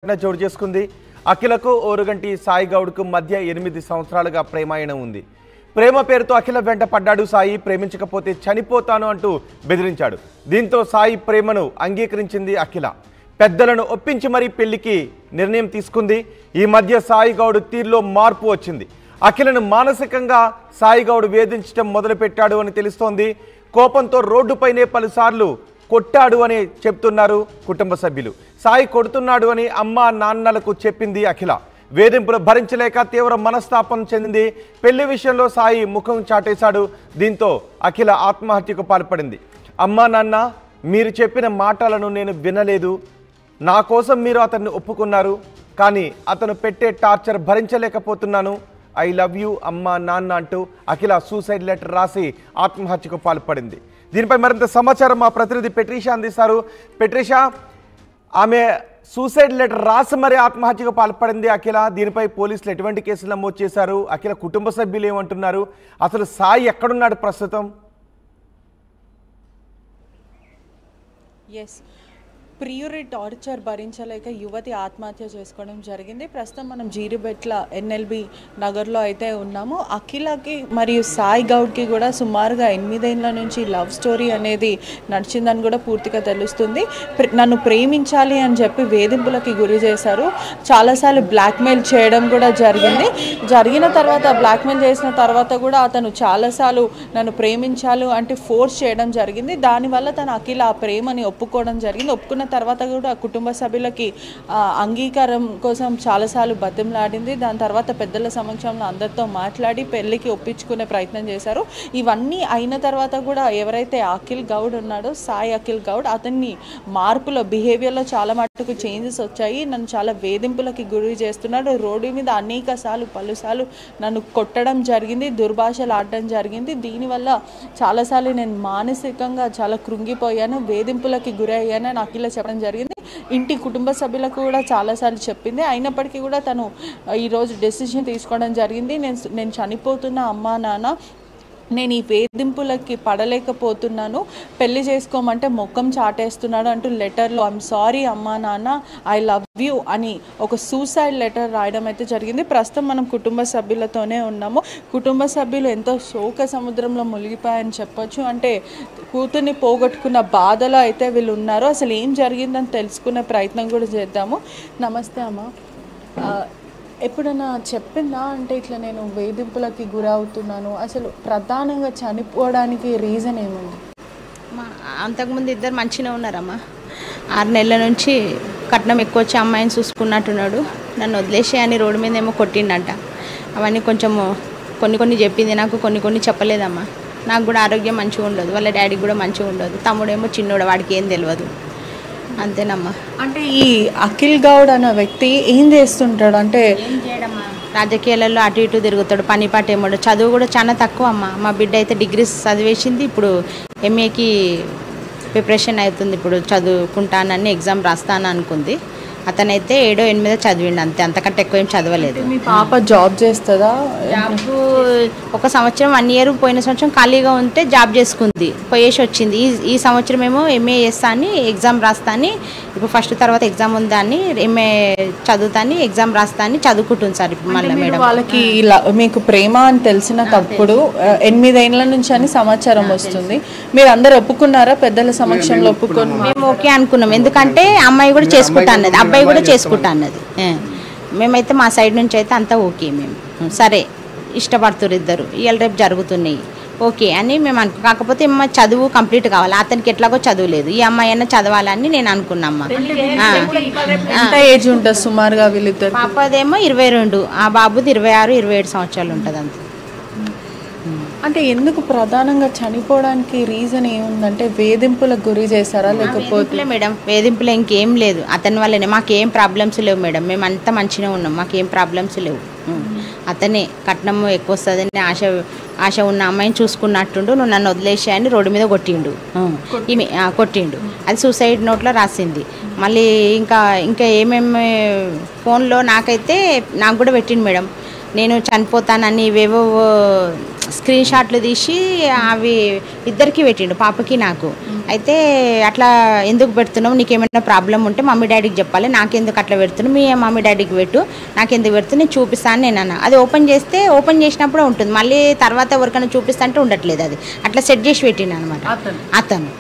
చోటు చేసుకుంది. అఖిలకు ఓరుగంటి సాయి గౌడ్కు మధ్య 8 సంవత్సరాలుగా ప్రేమాయణం ఉంది. ప్రేమ పేరుతో అఖిల వెంట పడ్డాడు సాయి. ప్రేమించకపోతే చనిపోతాను అంటూ బెదిరించాడు. దీంతో సాయి ప్రేమను అంగీకరించింది అఖిల. పెద్దలను ఒప్పించి మరీ పెళ్లికి నిర్ణయం తీసుకుంది. ఈ మధ్య సాయి గౌడ్ తీరులో మార్పు వచ్చింది. అఖిలను మానసికంగా సాయి గౌడ్ వేధించడం మొదలుపెట్టాడు అని తెలుస్తోంది. కోపంతో రోడ్డుపైనే పలుసార్లు కొట్టాడు అని చెప్తున్నారు కుటుంబ సభ్యులు. సాయి కొడుతున్నాడు అని అమ్మా నాన్నలకు చెప్పింది అఖిల. వేధింపులు భరించలేక తీవ్ర మనస్తాపం చెందింది. పెళ్లి విషయంలో సాయి ముఖం చాటేశాడు. దీంతో అఖిల ఆత్మహత్యకు పాల్పడింది. అమ్మా నాన్న, మీరు చెప్పిన మాటలను నేను వినలేదు. నా కోసం మీరు అతన్ని ఒప్పుకున్నారు, కానీ అతను పెట్టే టార్చర్ భరించలేకపోతున్నాను. ఐ లవ్ యూ అమ్మా నాన్న అంటూ అఖిల సూసైడ్ లెటర్ రాసి ఆత్మహత్యకు పాల్పడింది. దీనిపై మరింత సమాచారం మా ప్రతినిధి పెట్రిషా అందిస్తారు. పెట్రిషా, ఆమె సూసైడ్ లెటర్ రాసి మరి ఆత్మహత్యకు పాల్పడింది అఖిల. దీనిపై పోలీసులు ఎటువంటి కేసులు నమోదు చేశారు? అఖిల కుటుంబ సభ్యులు ఏమంటున్నారు? అసలు సాయి ఎక్కడున్నాడు ప్రస్తుతం? ప్రియురి టార్చర్ భరించలేక యువతి ఆత్మహత్య చేసుకోవడం జరిగింది. ప్రస్తుతం మనం జీడిబెట్ల ఎన్ఎల్బి నగర్లో అయితే ఉన్నాము. అఖిలకి మరియు సాయి గౌడ్కి కూడా సుమారుగా 8 ఏళ్ల నుంచి లవ్ స్టోరీ అనేది నడిచిందని కూడా పూర్తిగా తెలుస్తుంది. నన్ను ప్రేమించాలి అని చెప్పి వేధింపులకి గురి చేశారు. చాలాసార్లు బ్లాక్మెయిల్ చేయడం కూడా జరిగిన తర్వాత బ్లాక్మెయిల్ చేసిన తర్వాత కూడా అతను చాలాసార్లు నన్ను ప్రేమించాలి అంటే ఫోర్స్ చేయడం జరిగింది. దానివల్ల తను అఖిల ఆ ప్రేమని ఒప్పుకోవడం జరిగింది. ఒప్పుకున్న తర్వాత కూడా కుటుంబ సభ్యులకి అంగీకారం కోసం చాలాసార్లు బతిమలాడింది. దాని తర్వాత పెద్దల సమక్షంలో అందరితో మాట్లాడి పెళ్లికి ఒప్పించుకునే ప్రయత్నం చేశారు. ఇవన్నీ అయిన తర్వాత కూడా ఎవరైతే అఖిల్ గౌడ్ ఉన్నాడో, సాయి అఖిల్ గౌడ్, అతన్ని మార్పులో బిహేవియర్లో చాలా మటుకు చేంజెస్ వచ్చాయి. నన్ను చాలా వేధింపులకి గురి చేస్తున్నాడు. రోడ్డు మీద పలుసార్లు నన్ను కొట్టడం జరిగింది, దుర్భాషలు ఆడడం జరిగింది. దీనివల్ల చాలాసార్లు నేను మానసికంగా చాలా కృంగిపోయాను, వేధింపులకి గురి అయ్యానని అఖిల చెప్పడం జరిగింది. ఇంటి కుటుంబ సభ్యులకు కూడా చాలాసార్లు చెప్పింది. అయినప్పటికీ కూడా తను ఈరోజు డెసిషన్ తీసుకోవడం జరిగింది. నేను చనిపోతున్న అమ్మా నాన్న, నేను ఈ వేధింపులకి పడలేకపోతున్నాను, పెళ్లి చేసుకోమంటే ముఖం చాటేస్తున్నాడు అంటూ లెటర్లో ఐఎమ్ సారీ అమ్మా నాన్న, ఐ లవ్ యూ అని ఒక సూసైడ్ లెటర్ రాయడం అయితే జరిగింది. ప్రస్తుతం మనం కుటుంబ సభ్యులతోనే ఉన్నాము. కుటుంబ సభ్యులు ఎంతో శోక సముద్రంలో మునిగిపోయాయని చెప్పొచ్చు. అంటే కూతుర్ని పోగొట్టుకున్న బాధలో అయితే వీళ్ళు ఉన్నారు. అసలు ఏం జరిగిందని తెలుసుకునే ప్రయత్నం కూడా చేద్దాము. నమస్తే అమ్మ, ఎప్పుడన్నా చెప్పిందా అంటే ఇట్లా నేను వేధింపులకి గురవుతున్నాను, అసలు ప్రధానంగా చనిపోవడానికి రీజన్ ఏముంది? అంతకుముందు ఇద్దరు మంచిగా ఉన్నారమ్మా. 6 నెలల నుంచి కట్నం ఎక్కువ వచ్చి అమ్మాయిని చూసుకున్నట్టున్నాడు. నన్ను వదిలేసే అని రోడ్డు మీద ఏమో కొట్టిండంట. అవన్నీ కొంచెము కొన్ని చెప్పింది నాకు, కొన్ని చెప్పలేదమ్మా. నాకు కూడా ఆరోగ్యం మంచిగా ఉండదు, వాళ్ళ డాడీకి కూడా మంచిగా ఉండదు. తమ్ముడేమో చిన్నోడు, వాడికి ఏం తెలియదు. అంతేనమ్మా. అంటే ఈ అఖిల్ గౌడ్ అన్న వ్యక్తి ఏం చేస్తుంటాడు? అంటే ఏం చేయడమ్మా, రాజకీయాలలో అటు ఇటు తిరుగుతాడు, పని పాట ఏమో. చదువు కూడా చాలా తక్కువ అమ్మ. మా బిడ్డ అయితే డిగ్రీస్ చదివేసింది, ఇప్పుడు ఎంఏకి ప్రిపరేషన్ అవుతుంది. ఇప్పుడు చదువుకుంటానని ఎగ్జామ్ రాస్తాను అనుకుంది. అతనైతే 7, 8 చదివిండు అంతే, అంతకంటే ఎక్కువ ఏం చదవలేదు. మీ పాప జాబ్ చేస్తుందా? జాబ్ 1 సంవత్సరం 1 ఇయర్, పోయిన సంవత్సరం ఖాళీగా ఉంటే జాబ్ చేసుకుంది, పోయేసి వచ్చింది. ఈ సంవత్సరం ఏమో ఎంఏ చేస్తా అని ఎగ్జామ్ రాస్తా అని, ఇప్పుడు ఫస్ట్ తర్వాత ఎగ్జామ్ ఉందని ఎంఏ చదువుతాని ఎగ్జామ్ రాస్తా అని చదువుకుంటుంది సార్. ఇప్పుడు మళ్ళీ మేడం వాళ్ళకి మీకు ప్రేమ అని తెలిసినప్పుడు 8 ఏళ్ల నుంచి అని సమాచారం వస్తుంది. మీరు అందరు ఒప్పుకున్నారా? పెద్దల సమక్షంలో ఒప్పుకున్నారు? మేము ఓకే అనుకున్నాం, ఎందుకంటే అమ్మాయి కూడా చేసుకుంటా అన్నది, అబ్బాయి కూడా చేసుకుంటా అన్నది. మేమైతే మా సైడ్ నుంచి అయితే అంతా ఓకే. మేము సరే ఇష్టపడుతున్నారు ఇద్దరు, ఇవాళ రేపు జరుగుతున్నాయి ఓకే అని మేము అనుకో. కాకపోతే మా చదువు కంప్లీట్ కావాలి, అతనికి ఎట్లాగో చదువులేదు, ఈ అమ్మాయి అయినా చదవాలని నేను అనుకున్నామ్మా. ఎంత ఏజ్ ఉంటుంది సుమారుగా వీళ్ళిద్దరు? పాపదేమో 22, ఆ బాబుది 26, 27 సంవత్సరాలు ఉంటుంది అంతే. అంటే ఎందుకు ప్రధానంగా చనిపోవడానికి రీజన్ ఏముందంటే వేధింపులకు గురి చేశారా లేకపోతే? మేడం వేధింపులు ఇంకేం లేదు, అతని వల్లనే. మాకేం ప్రాబ్లమ్స్ లేవు మేడం, మేము అంతా మంచిగా ఉన్నాం, మాకేం ప్రాబ్లమ్స్ లేవు. అతనే కట్నం ఎక్కువ వస్తుందని ఆశ ఉన్న అమ్మాయిని చూసుకున్నట్టుండు, నువ్వు నన్ను వదిలేసాయని రోడ్డు మీద కొట్టిండు. అది సూసైడ్ నోట్లో రాసింది. మళ్ళీ ఇంకా ఏమేమి ఫోన్లో నాకు కూడా పెట్టిండు మేడం. నేను చనిపోతానని ఇవేవో స్క్రీన్ షాట్లు తీసి అవి ఇద్దరికి పెట్టిండు, పాపకి నాకు. అయితే అట్లా ఎందుకు పెడుతున్నావు, నీకేమైనా ప్రాబ్లం ఉంటే మమ్మీ డాడీకి చెప్పాలి, నాకెందుకు అట్లా పెడుతున్నావు, మీ మమ్మీ డాడీకి పెట్టు, నాకెందుకు పెడుతున్నావు, నేను చూపిస్తాను నేను అన్న. అది ఓపెన్ చేసినప్పుడే ఉంటుంది, మళ్ళీ తర్వాత ఎవరికైనా చూపిస్తా అంటే ఉండట్లేదు. అది అట్లా సెట్ చేసి పెట్టిండు అనమాట అతను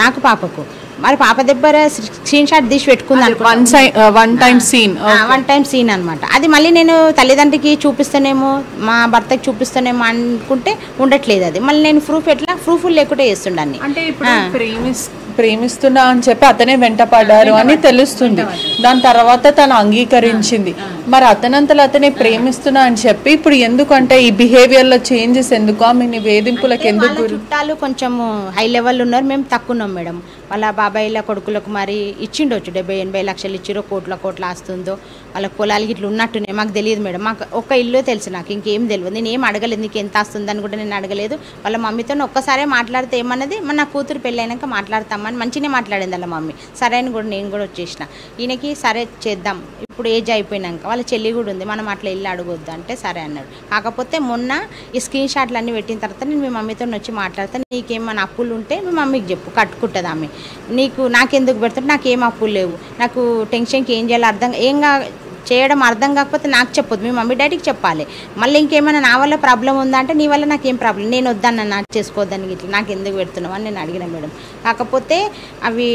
నాకు పాపకు. మరి పాప దగ్గర స్క్రీన్ షాట్ తీసి పెట్టుకుంది, వన్ టైం సీన్ అనమాట. అది మళ్ళీ నేను తల్లిదండ్రికి చూపిస్తానేమో, మా భర్తకి చూపిస్తానేమో అనుకుంటే ఉండట్లేదు. అది మళ్ళీ నేను ప్రూఫ్ లేకుండా చేస్తుండీ. అంటే ఇప్పుడు ప్రేమిస్తున్నా అని చెప్పి అతనే వెంట పడ్డారు అని తెలుస్తుంది. దాని తర్వాత తను అంగీకరించింది. మరి అతనంతలో అతనే ప్రేమిస్తున్నా అని చెప్పి ఇప్పుడు ఎందుకంటే ఈ బిహేవియర్ లో చేంజెస్ ఎందుకు, ఆమె వేధింపులకు ఎందుకు? చుట్టాలు కొంచెం హై లెవెల్ ఉన్నారు, మేము తక్కువ ఉన్నాం మేడం. వాళ్ళ బాబాయిల కొడుకులకు మరి ఇచ్చిండొచ్చు, 70-80 లక్షలు ఇచ్చిరో, కోట్ల ఆస్తుందో, వాళ్ళ పొలాలకి ఇట్లా ఉన్నట్టునే మాకు తెలియదు మేడం. మాకు ఒక్క ఇల్లు తెలుసు, నాకు ఇంకేం తెలియదు. నేను ఏం అడగలేదు, నీకు ఎంత ఆస్తుందని కూడా నేను అడగలేదు. వాళ్ళ మమ్మీతో ఒక్కసారే మాట్లాడితే ఏమన్నది, నా కూతురు పెళ్ళి అయినాక మాట్లాడతామని మంచిగానే మాట్లాడింది వాళ్ళ మమ్మీ. సరే అని కూడా నేను కూడా వచ్చేసిన. ఈయనకి సరే చేద్దాం, ఇప్పుడు ఏజ్ అయిపోయినాక వాళ్ళ చెల్లి కూడా ఉంది, మనం అట్లా ఇల్లు అడగొద్దు అంటే సరే అన్నాడు. కాకపోతే మొన్న ఈ స్క్రీన్ షాట్లు అన్నీ పెట్టిన తర్వాత నేను మీ మమ్మీతో వచ్చి మాట్లాడతాను, నీకేమన్నా అప్పులు ఉంటే మీ మమ్మీకి చెప్పు, కట్టుకుంటుంది ఆమె. నాకెందుకు పెడుతుంటే నాకేం అప్పులు లేవు, నాకు టెన్షన్కి ఏం చేయాలో చేయడం అర్థం కాకపోతే నాకు చెప్పొద్దు, మీ మమ్మీ డాడీకి చెప్పాలి. మళ్ళీ ఇంకేమైనా నా వల్ల ప్రాబ్లం ఉందా అంటే నీ వల్ల నాకేం ప్రాబ్లం, నేను వద్దన్న నాకు చేసుకోవద్దని ఇట్లా నాకు ఎందుకు పెడుతున్నావు అని నేను అడిగిన మేడం. కాకపోతే అవి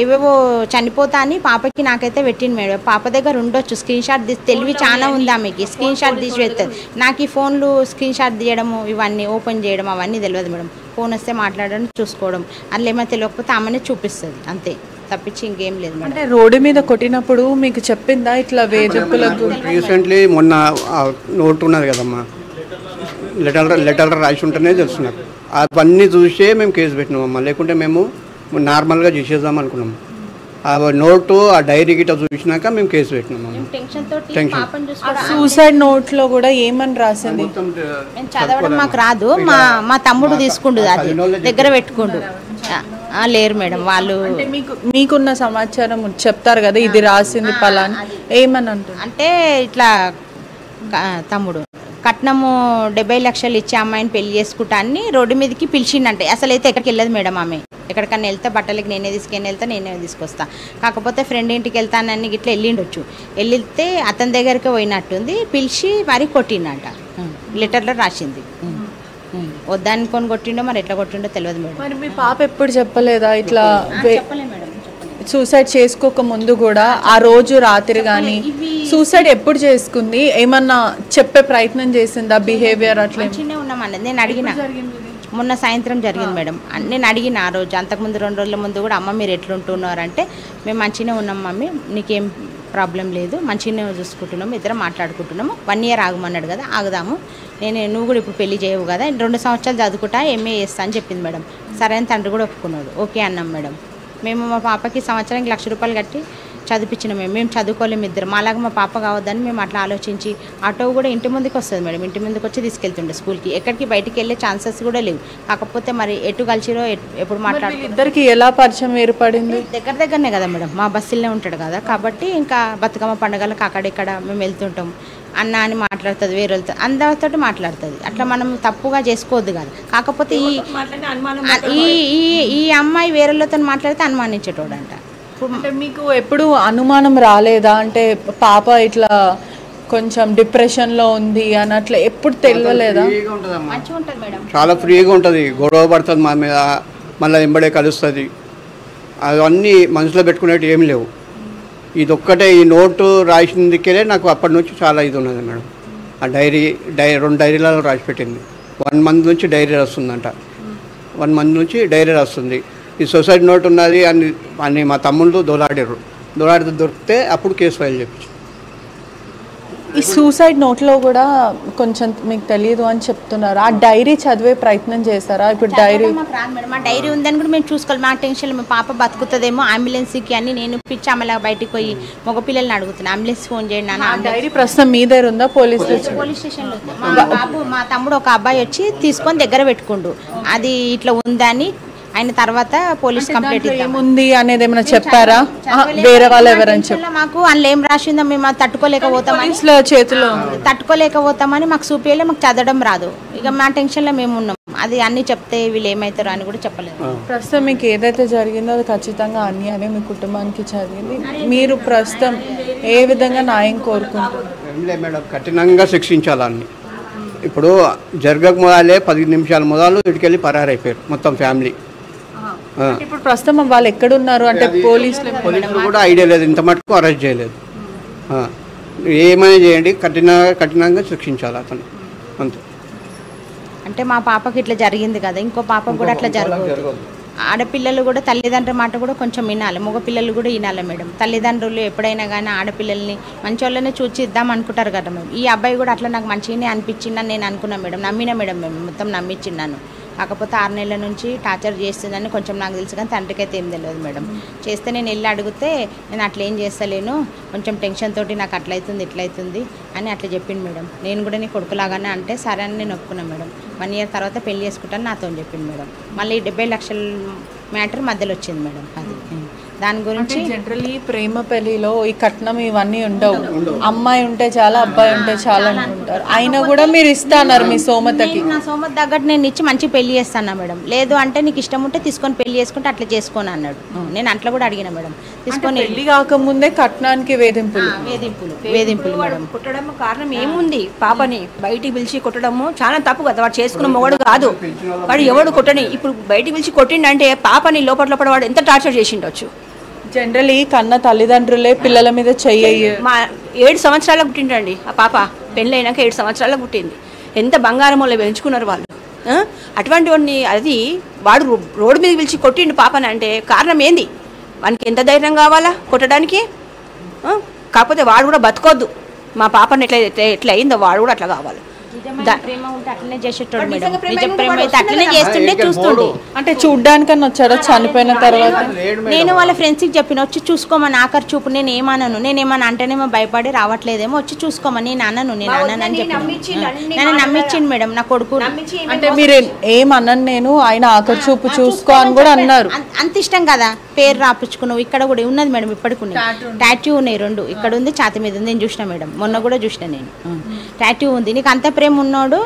ఏవేవో చనిపోతా అని పాపకి నాకైతే పెట్టింది మేడం. పాప దగ్గర ఉండొచ్చు స్క్రీన్ షాట్ తెలివి చాలా ఉంది ఆమెకి, స్క్రీన్ షాట్ తీసి పెడుతుంది. నాకు ఈ ఫోన్లు స్క్రీన్ షాట్ తీయడము, ఇవన్నీ ఓపెన్ చేయడం అవన్నీ తెలియదు మేడం. ఫోన్ వస్తే మాట్లాడడం, చూసుకోవడం, అందులో ఏమైనా తెలియకపోతే ఆమెనే చూపిస్తుంది, అంతే తప్పించి ఇంకేం లేదు. అంటే రోడ్డు మీద కొట్టినప్పుడు మీకు చెప్పిందా ఇట్లా వేధింపులకు? రీసెంట్లీ మొన్న నోట్ ఉన్నది కదమ్మా, లెటర్ రాసి ఉంటేనే తెలుస్తున్నారు. అవన్నీ చూసే మేము కేసు పెట్టినామమ్మా, లేకుంటే మేము నార్మల్గా చేసేద్దాం అనుకున్నాము. ఆ నోటు ఆ డైరీ గిట్ట చూసినాక మేము కేసు పెట్టినాము. సూసైడ్ నోట్ లో కూడా ఏమని రాసింది చదవడం మాకు రాదు, మా తమ్ముడు తీసుకుండు, అది దగ్గర పెట్టుకుండు. లేరు మేడం వాళ్ళు. మీకున్న సమాచారం చెప్తారు కదా, ఇది రాసింది పలానా, ఏమని అంటారు అంటే ఇట్లా తమ్ముడు కట్నము 70 లక్షలు ఇచ్చే అమ్మాయిని పెళ్లి చేసుకుంటా అని రోడ్డు మీదకి పిలిచిండంటే. అసలు అయితే ఎక్కడికి వెళ్ళదు మేడం ఆమె, ఎక్కడికన్నా వెళ్తే బట్టలకి నేనే తీసుకొస్తా. కాకపోతే ఫ్రెండ్ ఇంటికి వెళ్తానని ఇట్లా వెళ్ళిండొచ్చు, వెళ్తే అతని దగ్గరికి పోయినట్టుంది, పిలిచి మరీ కొట్టిండంట, లెటర్లో రాసింది. వద్దనుకొని కొట్టిండో మరి ఎట్లా కొట్టిండో తెలియదు మేడం. మరి మీ పాప ఎప్పుడు చెప్పలేదా ఇట్లా సూసైడ్ చేసుకోక ముందు కూడా? ఆ రోజు రాత్రి కానీ సూసైడ్ ఎప్పుడు చేసుకుంది, ఏమన్నా చెప్పే ప్రయత్నం చేసిందా? బిహేవియర్ అట్లా ఉన్నామన్నది నేను అడిగిన, మొన్న సాయంత్రం జరిగింది మేడం. నేను అడిగిన ఆ రోజు, అంతకుముందు 2 రోజుల ముందు కూడా, అమ్మ మీరు ఎట్లుంటున్నారంటే మేము మంచిగానే ఉన్నాం మమ్మీ, నీకేం ప్రాబ్లం లేదు, మంచిగానే చూసుకుంటున్నాము, ఇద్దరం మాట్లాడుకుంటున్నాము, 1 year ఆగమన్నాడు కదా, ఆగుదాము, నువ్వు కూడా ఇప్పుడు పెళ్లి చేయవు కదా, 2 సంవత్సరాలు చదువుకుంటా MA చేస్తా అని చెప్పింది మేడం. సరే అని తండ్రి కూడా ఒప్పుకున్నాడు, ఓకే అన్నాం మేడం. మేము మా పాపకి సంవత్సరానికి 1 లక్ష రూపాయలు కట్టి చదివించినాం. మేము చదువుకోలేము ఇద్దరు, మాలాగా మా పాప కావద్దని మేము అట్లా ఆలోచించి, ఆటో కూడా ఇంటి ముందుకు వస్తుంది మేడం, ఇంటి ముందుకు వచ్చి తీసుకెళ్తుండే స్కూల్కి, ఎక్కడికి బయటికి వెళ్ళే ఛాన్సెస్ కూడా లేవు. కాకపోతే మరి ఎటు కలిసిరో ఎప్పుడు మాట్లాడుతూ ఇద్దరికి ఎలా పరిచయం ఏర్పడింది? దగ్గరనే కదా మేడం, మా బస్సులోనే ఉంటాడు కదా, కాబట్టి ఇంకా బతుకమ్మ పండుగలకు అక్కడిక్కడ మేము వెళ్తుంటాం. అన్న అని మాట్లాడుతుంది, వేరే అందరితో మాట్లాడుతుంది, అట్లా మనం తప్పుగా చేసుకోవద్దు కదా. కాకపోతే ఈ అమ్మాయి వేరేళ్ళతో మాట్లాడితే అనుమానించేటోడంట. అంటే మీకు ఎప్పుడు అనుమానం రాలేదా, అంటే పాప ఇట్లా కొంచెం డిప్రెషన్లో ఉంది అని అట్లా ఎప్పుడు తెలియలేదా? చాలా ఫ్రీగా ఉంటుంది, గొడవ పడుతుంది మా మీద, మళ్ళీ ఎంబడే కలుస్తుంది, అవన్నీ మనసులో పెట్టుకునేవి ఏమి లేవు. ఇదొక్కటే ఈ నోటు రాసిందికే నాకు అప్పటి నుంచి చాలా ఇది ఉన్నది మేడం. ఆ 2 డైరీలలో రాసి పెట్టింది. 1 month నుంచి డైరీ రాస్తుందంట, 1 month నుంచి డైరీ రాస్తుంది. ఈ సొసైటీ నోట్ ఉన్నది అని మా తమ్ముళ్ళు దొలాడితే దొరికితే అప్పుడు కేసు ఫైల్ చేయించు. ఈ సూసైడ్ నోట్లో కూడా కొంచెం మీకు తెలియదు అని చెప్తున్నారు, ఆ డైరీ చదివే ప్రయత్నం చేశారా? ఇప్పుడు డైరీ మా డైరీ ఉందని కూడా మేము చూసుకోవాలి, మా టెన్షన్, మా పాప బతుకుతుందేమో, అంబులెన్స్కి అని నేను పిచ్చి అమ్మలా బయటకు పోయి మగపిల్లల్ని అడుగుతున్నాను, అంబులెన్స్ ఫోన్ చేయండి నాన్న. డైరీ ప్రస్తుతం మీ దగ్గర ఉందా? పోలీస్ స్టేషన్లో మా తమ్ముడు ఒక అబ్బాయి వచ్చి తీసుకొని దగ్గర పెట్టుకుండు, అది ఇట్లా ఉందని ఆయన తర్వాత పోలీస్ కంప్లైంట్ ఏముంది అనేది ఏమైనా చెప్పారా వేరే వాళ్ళు ఎవరైనా చెప్పారా? మాకు అందులో ఏం రాసిందో మేము తట్టుకోలేకపోతామని చేతిలో తట్టుకోలేకపోతామని మాకు చూపించలే, మాకు చదవడం రాదు. ఇక మా టెన్షన్లో మేము ఉన్నాం. అది అన్ని చెప్తే వీళ్ళు ఏమవుతారో అని కూడా చెప్పలేదు. ప్రస్తుతం మీకు ఏదైతే జరిగిందో అది ఖచ్చితంగా అన్యాయమే మీ కుటుంబానికి జరిగింది. మీరు ప్రస్తుతం ఏ విధంగా న్యాయం కోరుకుంటారు? ఏం లేదు మేడం, కఠినంగా శిక్షించాలని. ఇప్పుడు జరగక మొదలే 10 నిమిషాల మొదలు ఇటుకెళ్ళి పరారైపోయారు మొత్తం ఫ్యామిలీ. ఇప్పుడు ప్రస్తుతం వాళ్ళు ఎక్కడున్నారు అంటే పోలీసులు కూడా ఐడియా లేదు, ఇంత మటుకు అరెస్ట్ చేయలేదు. ఏమైనా చేయండి, కఠినంగా శిక్షించాలి అతను అంతే. అంటే మా పాపకి ఇట్లా జరిగింది కదా, ఇంకో పాపకు కూడా అట్లా జరగదు. ఆడపిల్లలు కూడా తల్లిదండ్రుల మాట కూడా కొంచెం వినాలి, మగ పిల్లలు కూడా వినాలి మేడం. తల్లిదండ్రులు ఎప్పుడైనా కానీ ఆడపిల్లల్ని మంచి వాళ్ళనే చూసి ఇద్దాం అనుకుంటారు కదా మేడం. ఈ అబ్బాయి కూడా అట్లా నాకు మంచిగానే అనిపించిందని నేను అనుకున్నాను మేడం. నమ్మినా మేడం, మేము మొత్తం నమ్మించిన్నాను. కాకపోతే 6 నెలల నుంచి టార్చర్ చేస్తుందని కొంచెం నాకు తెలుసు, కానీ తండ్రికి అయితే ఏం తెలియదు మేడం. చేస్తే నేను వెళ్ళి అడిగితే నేను అట్లా ఏం చేస్తలేను, కొంచెం టెన్షన్ తోటి నాకు అట్లయితుంది ఇట్లయితుంది అని అట్లా చెప్పింది మేడం. నేను కూడా నీ కొడుకులాగానే అంటే సరే అని నేను ఒప్పుకున్నాను మేడం. 1 ఇయర్ తర్వాత పెళ్లి చేసుకుంటాను నాతో చెప్పింది మేడం. మళ్ళీ 70 లక్షల మ్యాటర్ మధ్యలో వచ్చింది మేడం. అది దాని గురించి జనరల్లీ ప్రేమ పెళ్లిలో ఈ కట్నం ఇవన్నీ ఉండవు. అమ్మాయి ఉంటే చాలా, అబ్బాయి ఉంటే చాలా అనుకుంటారు. అయినా కూడా మీరు ఇస్తాన్నారు మీ సోమతకి. నా సోమత తగ్గట్టు నేను ఇచ్చి మంచి పెళ్లి చేస్తాను మేడం. లేదు అంటే నీకు ఇష్టం ఉంటే తీసుకొని పెళ్లి చేసుకుంటే అట్లా చేసుకోని అన్నాడు. నేను అట్లా కూడా అడిగిన మేడం. తీసుకొని పెళ్లి కాకముందే కట్నానికి వేధింపులు మేడం. కుట్టడం కారణం ఏముంది? పాపని బయటికి పిలిచి కొట్టడము చాలా తప్పు కదా. వాడు చేసుకున్న మొగడు కాదు, వాడు ఎవడు కొట్టని. ఇప్పుడు బయటికి పిలిచి కొట్టిండంటే పాపని లోపల వాడు ఎంత టార్చర్ చేసిండొచ్చు. జనరల్లీ కన్న తల్లిదండ్రులే పిల్లల మీద చెయ్యి. మా 7 సంవత్సరాలకు పుట్టిండండి ఆ పాప. పెళ్ళైనాక 7 సంవత్సరాలకు పుట్టింది. ఎంత బంగారం వల్ల పెంచుకున్నారు వాళ్ళు. అటువంటి వాడిని అది వాడు రోడ్డు మీద పిలిచి కొట్టిండు పాపని అంటే కారణం ఏంది? వానికి ఎంత ధైర్యం కావాలా కొట్టడానికి? కాకపోతే వాడు కూడా బతకొద్దు. మా పాపని ఎట్లా అయిందో వాడు కూడా అట్లా కావాలి. ప్రేమ ఉంటే అట్లనే చేసేటోడు మేడం. నిజ ప్రేమ అయితే అట్లనే చేస్తుండే చూస్తుండే. అంటే చూడ్డానికన్నా వచ్చాడా చనిపోయిన తర్వాత? నేను వాళ్ళ ఫ్రెండ్స్కి చెప్పిన వచ్చి చూసుకోమని ఆఖరి చూపు. నేను ఏమన్నా అంటేనేమో భయపడి రావట్లేదేమో, వచ్చి చూసుకోమని నేను అన్నాను అని చెప్పి నన్ను నమ్మించిండు మేడం నా కొడుకు. అంటే మీరు ఏమన్నాను నేను, ఆయన ఆఖరి చూపు చూసుకో అని కూడా అన్నారు. అంత ఇష్టం కదా, పేరు రాపించుకున్నావు. ఇక్కడ కూడా ఉన్నది మేడం, ఇప్పటికి టాటూ ఉన్నాయి 2. ఇక్కడ ఉంది, ఛాతి మీద ఉంది. నేను చూసిన మేడం, మొన్న కూడా చూసిన నేను. టాటూ ఉంది. నీకు అంత ప్రేమ ఉన్నాడు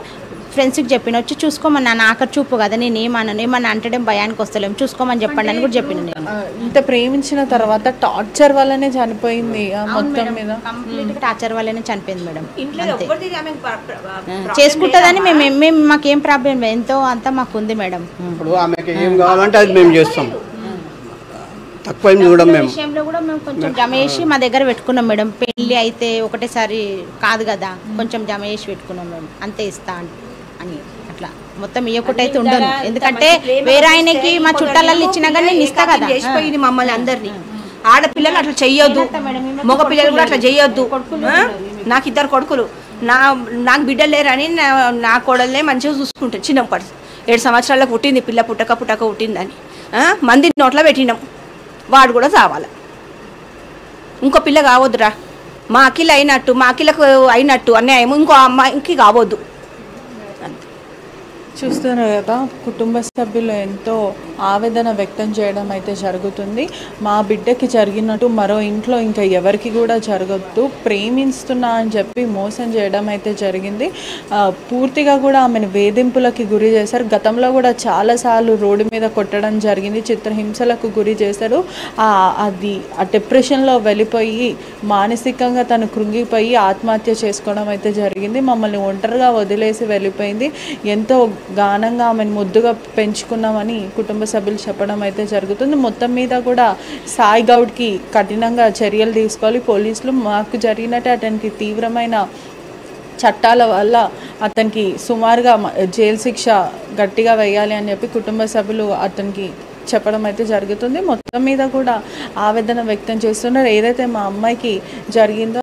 ఫ్రెండ్స్కి చెప్పిన వచ్చి చూసుకోమని. నా ఆఖరి చూపు కదా, నేను ఏమన్నా అంటే భయానికి వస్తలేము, చూసుకోమని చెప్పండి అని కూడా చెప్పిన నేను. ఇంత ప్రేమించిన తర్వాత టార్చర్ వల్లనే చనిపోయింది మొత్తం మీద. కంప్లీట్ టార్చర్ వల్లనే చనిపోయింది మేడం. చేసుకుంటుందని మేము మాకేం ప్రాబ్లం ఎంతో అంతా మాకు ఉంది మేడం. ఇప్పుడు ఆమెకి ఏం కావాలంటే అది మేము చేస్తాం, తక్కువ చూడం. మేము విషయంలో కూడా మేము కొంచెం జమ చేసి మా దగ్గర పెట్టుకున్నాం మేడం. పెళ్లి అయితే ఒకటేసారి కాదు కదా, కొంచెం జమ చేసి పెట్టుకున్నాం మేము. అంతే ఇస్తా అని అట్లా మొత్తం ఇవ్వకుంటే ఉండదు. ఎందుకంటే వేరే ఆయనకి మా చుట్టాలలో ఇచ్చినా కానీ నేను ఇస్తా కదా. చేసిపోయింది మమ్మల్ని అందరినీ. ఆడపిల్లలు అట్లా చెయ్యొద్దు, మగ పిల్లలు కూడా అట్లా చెయ్యొద్దు. నాకు 2 కొడుకులు, నాకు బిడ్డలు లేరని నా కోడలనే మంచిగా చూసుకుంటాను. చిన్నప్పటి 7 సంవత్సరాలకు పుట్టింది పిల్ల, పుట్టక పుట్టిందని మంది నోట్లో పెట్టినాం. వాడు కూడా చావాలి. ఇంకో పిల్ల కావద్దురా. మా అఖిల అయినట్టు, మా అఖిలకు అయినట్టు అన్యాయం ఇంకో అమ్మాయికి కావద్దు. చూస్తున్నారు కదా, కుటుంబ సభ్యులు ఎంతో ఆవేదన వ్యక్తం చేయడం అయితే జరుగుతుంది. మా బిడ్డకి జరిగినట్టు మరో ఇంట్లో ఇంకా ఎవరికి కూడా జరగద్దు, ప్రేమిస్తున్నా అని చెప్పి మోసం చేయడం అయితే జరిగింది. పూర్తిగా కూడా ఆమెను వేధింపులకి గురి చేశారు. గతంలో కూడా చాలాసార్లు రోడ్డు మీద కొట్టడం జరిగింది, చిత్రహింసలకు గురి చేశారు. అది ఆ డిప్రెషన్లో వెళ్ళిపోయి మానసికంగా తను కృంగిపోయి ఆత్మహత్య చేసుకోవడం అయితే జరిగింది. మమ్మల్ని ఒంటరిగా వదిలేసి వెళ్ళిపోయింది. ఎంతో గానంగా ఆమెను ముద్దుగా పెంచుకున్నామని కుటుంబ సభ్యులు చెప్పడం అయితే జరుగుతుంది. మొత్తం మీద కూడా సాయి గౌడ్కి కఠినంగా చర్యలు తీసుకోవాలి పోలీసులు. మాకు జరిగినట్టే అతనికి తీవ్రమైన చట్టాల వల్ల అతనికి సుమారుగా జైలు శిక్ష గట్టిగా వేయాలి అని చెప్పి కుటుంబ సభ్యులు అతనికి చెప్పడం అయితే జరుగుతుంది. మొత్తం మీద కూడా ఆవేదన వ్యక్తం చేస్తున్నారు. ఏదైతే మా అమ్మాయికి జరిగిందో